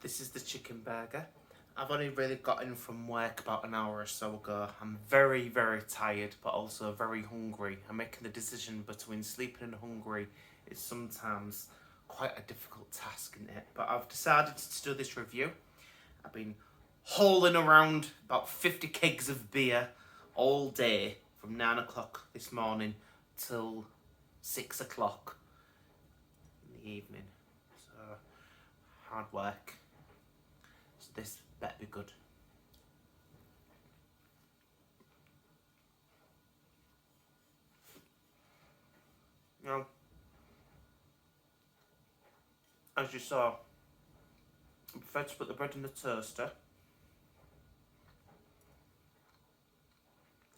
This is the chicken burger. I've only really got in from work about an hour or so ago. I'm very, very tired, but also very hungry. I'm making the decision between sleeping and hungry. It's sometimes quite a difficult task, isn't it? But I've decided to do this review. I've been hauling around about 50 kegs of beer all day from 9 o'clock this morning till 6 o'clock in the evening. So, hard work. So this better be good. Now, as you saw, I prefer to put the bread in the toaster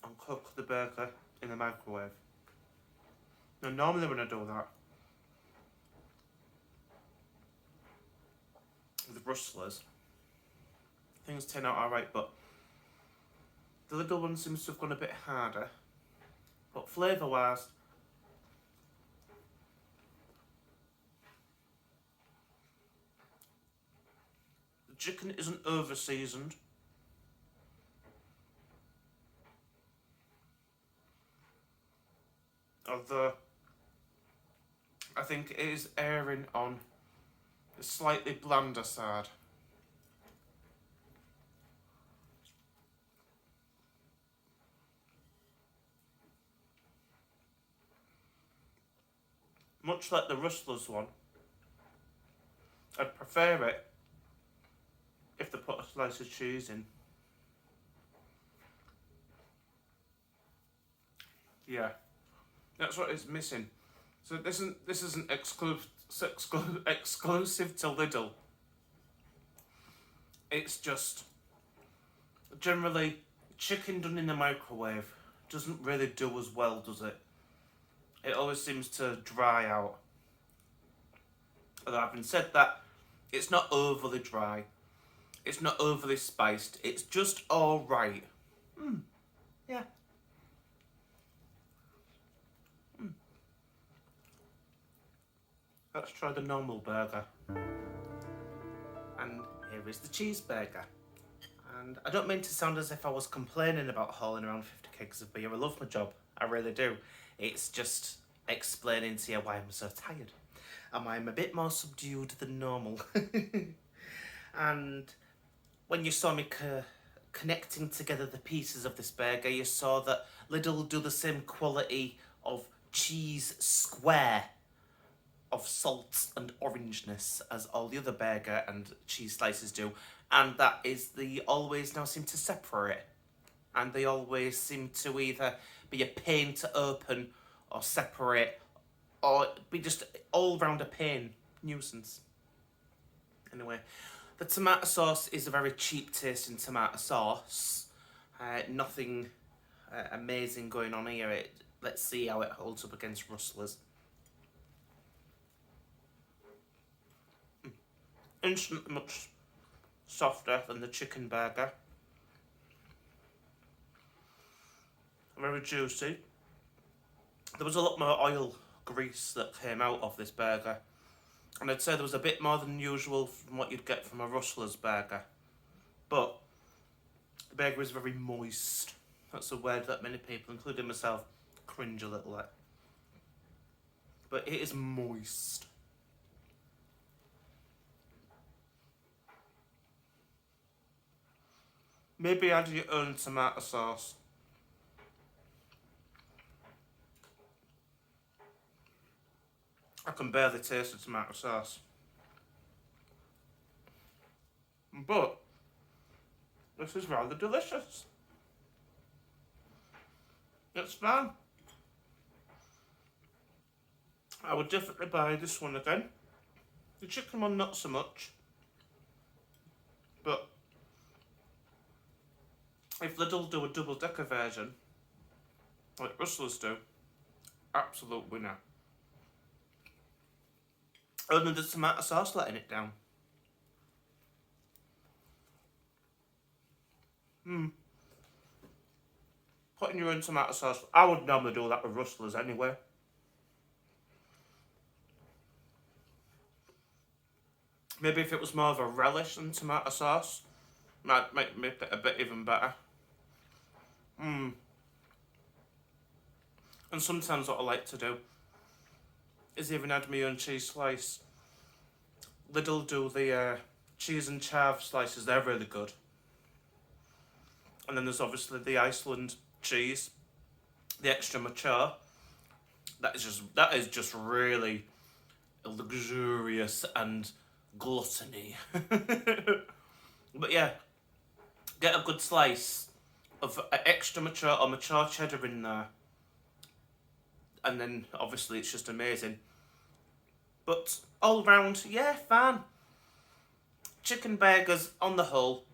and cook the burger in the microwave. Now, normally when I do that, with rustlers, things turn out alright, but the little one seems to have gone a bit harder. But flavour wise, the chicken isn't over seasoned. Although I think it is erring on the slightly blander side. Much like the Rustlers one, I'd prefer it if they put a slice of cheese in. Yeah, that's what it's missing. So this isn't exclusive to Lidl. it's just generally chicken done in the microwave doesn't really do as well, does it? It always seems to dry out. Although having said that, it's not overly dry. It's not overly spiced. It's just alright. Yeah. Let's try the normal burger. And here is the cheeseburger. And I don't mean to sound as if I was complaining about hauling around 50 kegs of beer. I love my job. I really do. It's just explaining to you why I'm so tired. And why I'm a bit more subdued than normal. And when you saw me connecting together the pieces of this burger, you saw that Lidl do the same quality of cheese square of salt and orangeness as all the other burger and cheese slices do, and that is they always now seem to separate, and they always seem to either be a pain to open or separate, or be just all round a pain nuisance. Anyway, the tomato sauce is a very cheap tasting tomato sauce. Nothing amazing going on here. Let's see how it holds up against Rustler's. Instantly much softer than the chicken burger. Very juicy. There was a lot more oil grease that came out of this burger, and I'd say there was a bit more than usual from what you'd get from a Rustler's burger, but the burger is very moist. That's a word that many people, including myself, cringe a little at, but it is moist. Maybe add your own tomato sauce. I can barely taste the tomato sauce. But this is rather delicious. It's fun. I would definitely buy this one again. The chicken one not so much. But if Lidl do a double-decker version, like Rustler's do, absolute winner. Other than the tomato sauce letting it down. Putting your own tomato sauce, I would normally do that with Rustler's anyway. Maybe if it was more of a relish than tomato sauce, might make it a bit even better. And sometimes what I like to do is even add my own cheese slice. Lidl do the cheese and chive slices, they're really good. And then there's obviously the Iceland cheese, the extra mature. That is just really luxurious and gluttony. But yeah, get a good slice of extra mature or mature cheddar in there, and then obviously it's just amazing. But all round, yeah, fine. Chicken burgers on the whole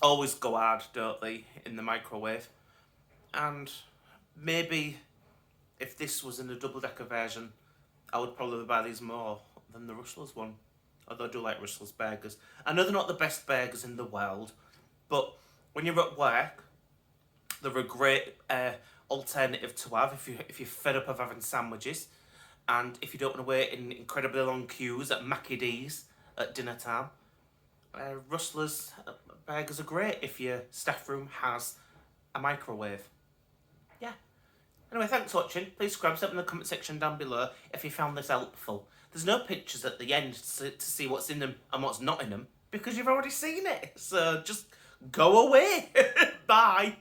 always go hard, don't they, in the microwave? And maybe if this was in a double-decker version, I would probably buy these more than the Rustler's one. Although I do like Rustler's burgers. I know they're not the best burgers in the world, but when you're at work, they're a great alternative to have if you're fed up of having sandwiches, and if you don't want to wait in incredibly long queues at Mackie D's at dinner time. Rustler's burgers are great if your staff room has a microwave. Yeah. Anyway, thanks for watching. Please subscribe in the comment section down below if you found this helpful. There's no pictures at the end to see what's in them and what's not in them, because you've already seen it. So just go away. Bye.